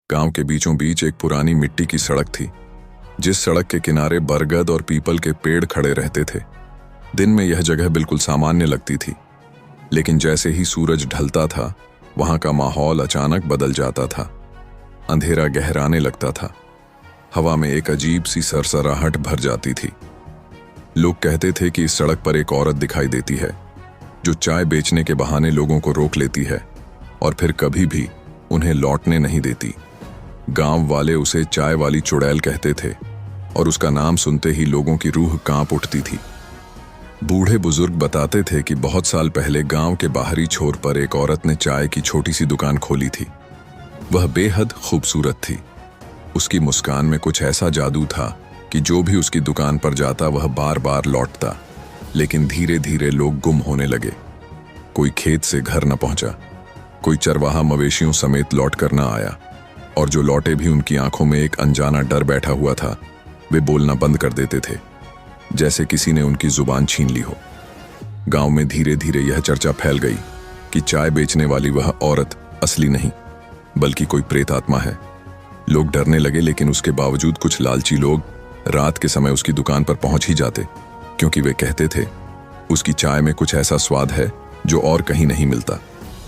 गांव के बीचों बीच एक पुरानी मिट्टी की सड़क थी। जिस सड़क के किनारे बरगद और पीपल के पेड़ खड़े रहते थे। दिन में यह जगह बिल्कुल सामान्य लगती थी, लेकिन जैसे ही सूरज ढलता था वहां का माहौल अचानक बदल जाता था। अंधेरा गहराने लगता था, हवा में एक अजीब सी सरसराहट भर जाती थी। लोग कहते थे कि इस सड़क पर एक औरत दिखाई देती है जो चाय बेचने के बहाने लोगों को रोक लेती है और फिर कभी भी उन्हें लौटने नहीं देती। गांव वाले उसे चाय वाली चुड़ैल कहते थे और उसका नाम सुनते ही लोगों की रूह कांप उठती थी। बूढ़े बुजुर्ग बताते थे कि बहुत साल पहले गांव के बाहरी छोर पर एक औरत ने चाय की छोटी सी दुकान खोली थी। वह बेहद खूबसूरत थी। उसकी मुस्कान में कुछ ऐसा जादू था कि जो भी उसकी दुकान पर जाता वह बार बार लौटता। लेकिन धीरे धीरे लोग गुम होने लगे। कोई खेत से घर न पहुंचा, कोई चरवाहा मवेशियों समेत लौट कर न आया, और जो लौटे भी उनकी आंखों में एक अनजाना डर बैठा हुआ था। वे बोलना बंद कर देते थे, जैसे किसी ने उनकी जुबान छीन ली हो। गांव में धीरे धीरे यह चर्चा फैल गई कि चाय बेचने वाली वह औरत असली नहीं बल्कि कोई प्रेत आत्मा है। लोग डरने लगे, लेकिन उसके बावजूद कुछ लालची लोग रात के समय उसकी दुकान पर पहुंच ही जाते, क्योंकि वे कहते थे उसकी चाय में कुछ ऐसा स्वाद है जो और कहीं नहीं मिलता।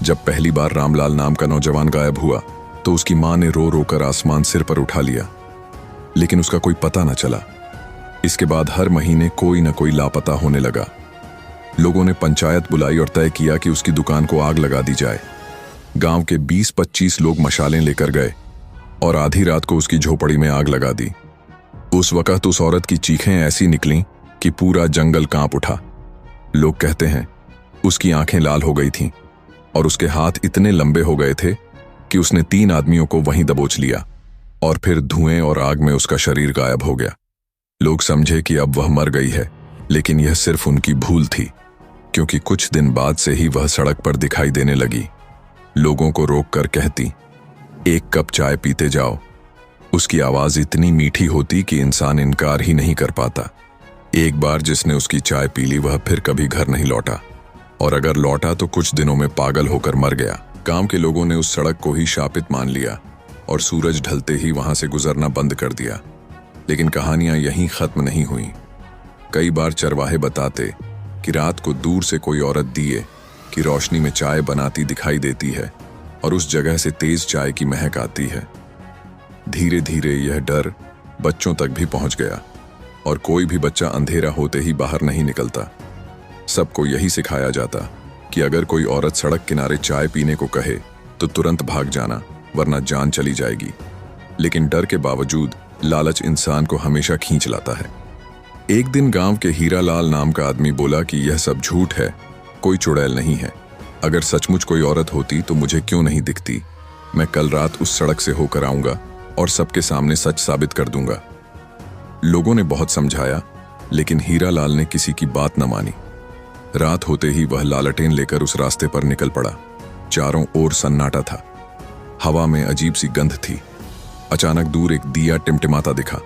जब पहली बार रामलाल नाम का नौजवान गायब हुआ तो उसकी मां ने रो रो कर आसमान सिर पर उठा लिया, लेकिन उसका कोई पता न चला। इसके बाद हर महीने कोई न कोई लापता होने लगा। लोगों ने पंचायत बुलाई और तय किया कि उसकी दुकान को आग लगा दी जाए। गांव के 20-25 लोग मशालें लेकर गए और आधी रात को उसकी झोपड़ी में आग लगा दी। उस वक्त उस औरत की चीखें ऐसी निकलीं कि पूरा जंगल कांप उठा। लोग कहते हैं उसकी आंखें लाल हो गई थीं और उसके हाथ इतने लंबे हो गए थे कि उसने 3 आदमियों को वहीं दबोच लिया और फिर धुएं और आग में उसका शरीर गायब हो गया। लोग समझे कि अब वह मर गई है, लेकिन यह सिर्फ उनकी भूल थी, क्योंकि कुछ दिन बाद से ही वह सड़क पर दिखाई देने लगी। लोगों को रोककर कहती, एक कप चाय पीते जाओ। उसकी आवाज इतनी मीठी होती कि इंसान इनकार ही नहीं कर पाता। एक बार जिसने उसकी चाय पी ली वह फिर कभी घर नहीं लौटा, और अगर लौटा तो कुछ दिनों में पागल होकर मर गया। गांव के लोगों ने उस सड़क को ही शापित मान लिया और सूरज ढलते ही वहां से गुजरना बंद कर दिया। लेकिन कहानियां यहीं खत्म नहीं हुई। कई बार चरवाहे बताते कि रात को दूर से कोई औरत दिए की रोशनी में चाय बनाती दिखाई देती है और उस जगह से तेज चाय की महक आती है। धीरे धीरे यह डर बच्चों तक भी पहुंच गया और कोई भी बच्चा अंधेरा होते ही बाहर नहीं निकलता। सबको यही सिखाया जाता कि अगर कोई औरत सड़क किनारे चाय पीने को कहे तो तुरंत भाग जाना, वरना जान चली जाएगी। लेकिन डर के बावजूद लालच इंसान को हमेशा खींच लाता है। एक दिन गांव के हीरालाल नाम का आदमी बोला कि यह सब झूठ है, कोई चुड़ैल नहीं है। अगर सचमुच कोई औरत होती तो मुझे क्यों नहीं दिखती। मैं कल रात उस सड़क से होकर आऊंगा और सबके सामने सच साबित कर दूंगा। लोगों ने बहुत समझाया, लेकिन हीरालाल ने किसी की बात न मानी। रात होते ही वह लालटेन लेकर उस रास्ते पर निकल पड़ा। चारों ओर सन्नाटा था, हवा में अजीब सी गंध थी। अचानक दूर एक दिया टिमटिमाता दिखा।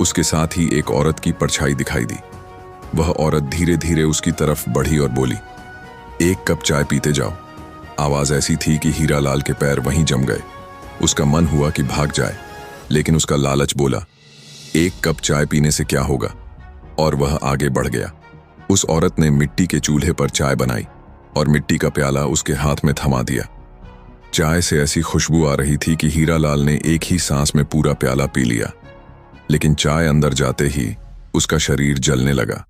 उसके साथ ही एक औरत की परछाई दिखाई दी। वह औरत धीरे धीरे उसकी तरफ बढ़ी और बोली, एक कप चाय पीते जाओ। आवाज ऐसी थी कि हीरालाल के पैर वहीं जम गए। उसका मन हुआ कि भाग जाए, लेकिन उसका लालच बोला, एक कप चाय पीने से क्या होगा, और वह आगे बढ़ गया। उस औरत ने मिट्टी के चूल्हे पर चाय बनाई और मिट्टी का प्याला उसके हाथ में थमा दिया। चाय से ऐसी खुशबू आ रही थी कि हीरालाल ने एक ही सांस में पूरा प्याला पी लिया। लेकिन चाय अंदर जाते ही उसका शरीर जलने लगा।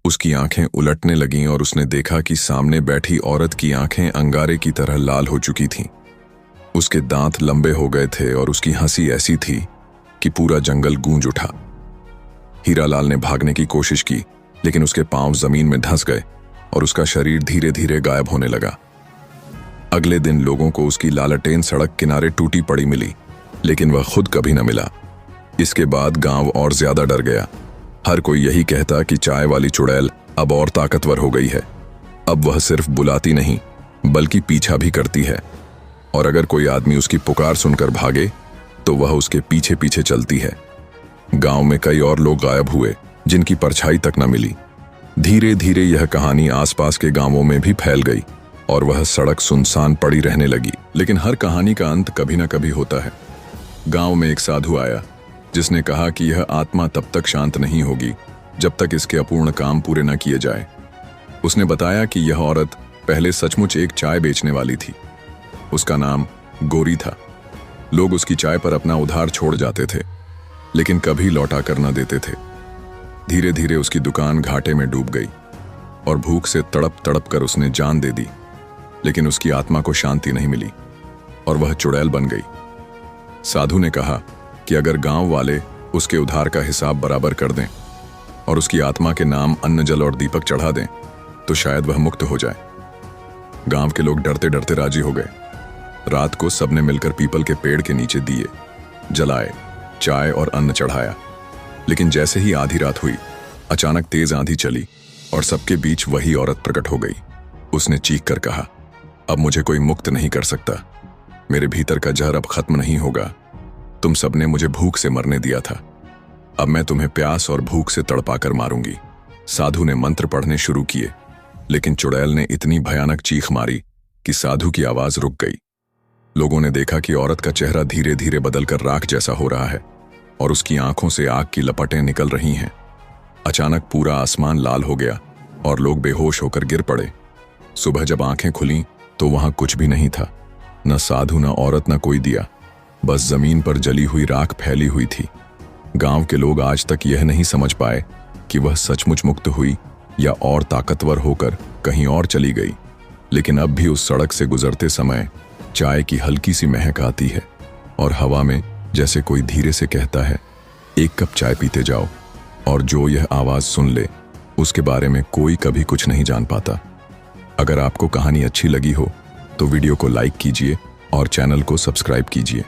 उसकी आंखें उलटने लगीं और उसने देखा कि सामने बैठी औरत की आंखें अंगारे की तरह लाल हो चुकी थीं। उसके दांत लंबे हो गए थे और उसकी हंसी ऐसी थी कि पूरा जंगल गूंज उठा। हीरालाल ने भागने की कोशिश की, लेकिन उसके पांव जमीन में धंस गए और उसका शरीर धीरे धीरे गायब होने लगा। अगले दिन लोगों को उसकी लालटेन सड़क किनारे टूटी पड़ी मिली, लेकिन वह खुद कभी न मिला। इसके बाद गांव और ज्यादा डर गया। हर कोई यही कहता कि चाय वाली चुड़ैल अब और ताकतवर हो गई है। अब वह सिर्फ बुलाती नहीं बल्कि पीछा भी करती है, और अगर कोई आदमी उसकी पुकार सुनकर भागे तो वह उसके पीछे पीछे चलती है। गांव में कई और लोग गायब हुए जिनकी परछाई तक न मिली। धीरे धीरे यह कहानी आसपास के गांवों में भी फैल गई और वह सड़क सुनसान पड़ी रहने लगी। लेकिन हर कहानी का अंत कभी न कभी होता है। गांव में एक साधु आया जिसने कहा कि यह आत्मा तब तक शांत नहीं होगी जब तक इसके अपूर्ण काम पूरे न किए जाए। उसने बताया कि यह औरत पहले सचमुच एक चाय बेचने वाली थी। उसका नाम गोरी था। लोग उसकी चाय पर अपना उधार छोड़ जाते थे, लेकिन कभी लौटा कर न देते थे। धीरे धीरे उसकी दुकान घाटे में डूब गई और भूख से तड़प तड़प कर उसने जान दे दी, लेकिन उसकी आत्मा को शांति नहीं मिली और वह चुड़ैल बन गई। साधु ने कहा कि अगर गांव वाले उसके उधार का हिसाब बराबर कर दें और उसकी आत्मा के नाम अन्न जल और दीपक चढ़ा दें तो शायद वह मुक्त हो जाए। गांव के लोग डरते डरते राजी हो गए। रात को सबने मिलकर पीपल के पेड़ के नीचे दिए जलाए, चाय और अन्न चढ़ाया। लेकिन जैसे ही आधी रात हुई, अचानक तेज आंधी चली और सबके बीच वही औरत प्रकट हो गई। उसने चीख कर कहा, अब मुझे कोई मुक्त नहीं कर सकता। मेरे भीतर का जहर अब खत्म नहीं होगा। तुम सबने मुझे भूख से मरने दिया था, अब मैं तुम्हें प्यास और भूख से तड़पाकर मारूंगी। साधु ने मंत्र पढ़ने शुरू किए, लेकिन चुड़ैल ने इतनी भयानक चीख मारी कि साधु की आवाज रुक गई। लोगों ने देखा कि औरत का चेहरा धीरे धीरे बदलकर राख जैसा हो रहा है और उसकी आंखों से आग की लपटें निकल रही हैं। अचानक पूरा आसमान लाल हो गया और लोग बेहोश होकर गिर पड़े। सुबह जब आंखें खुलीं तो वहां कुछ भी नहीं था, न साधु, न औरत, न कोई दिया। बस जमीन पर जली हुई राख फैली हुई थी। गांव के लोग आज तक यह नहीं समझ पाए कि वह सचमुच मुक्त हुई या और ताकतवर होकर कहीं और चली गई। लेकिन अब भी उस सड़क से गुजरते समय चाय की हल्की सी महक आती है और हवा में जैसे कोई धीरे से कहता है, एक कप चाय पीते जाओ। और जो यह आवाज सुन ले उसके बारे में कोई कभी कुछ नहीं जान पाता। अगर आपको कहानी अच्छी लगी हो तो वीडियो को लाइक कीजिए और चैनल को सब्सक्राइब कीजिए।